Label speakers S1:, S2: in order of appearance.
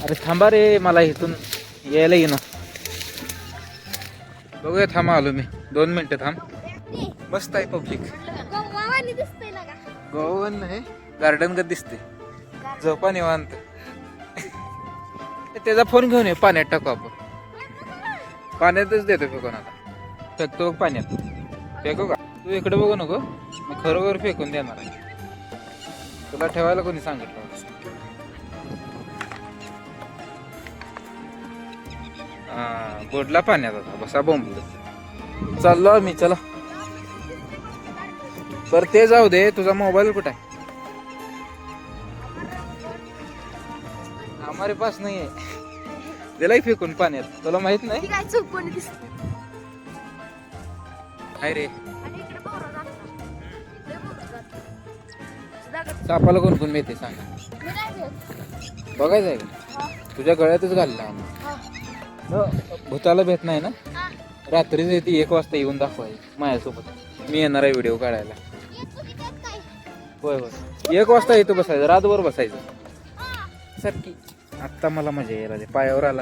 S1: अरे थांबा रे, मला इथून यायला येईना. बघूया, थांबा आलो मी. 2 मिनिटं थांब. मस्त आहे पब्लिक. गोवन नाही, गार्डन का दिसते. झोपा निवांत. त्याचा फोन घेऊन ये, पाण्यात टाकू आपण. पाण्यातच देतो फेकून. आता फेकतो पाण्यात. फेकू का? तू इकडे बघू नको, मी खरोखर फेकून देणार आहे. तुला ठेवायला कोणी सांगितलं? हा, बोडला पाण्यात आता बसा बोंबल. चाललो आम्ही, चला. बर ते जाऊ दे, तुझा मोबाईल कुठे आहे? हमारे पास नाही आहे. दिलाय फेकून पाण्यात, तुला माहित नाही? हाय रे, सापाला कोण कोण मिळते सांग. बघायचं आहे का? तुझ्या गळ्यातच घालला आम्ही. भूताला भेट नाही ना? रात्रीच येते 1 वाजता येऊन दाखवायची माझ्यासोबत. मी येणार आहे व्हिडिओ काढायला. होय होय, 1 वाजता येतो बसायचं, रातभर बसायचं. सर की आत्ता मला मजा यायला दे, पायावर आला.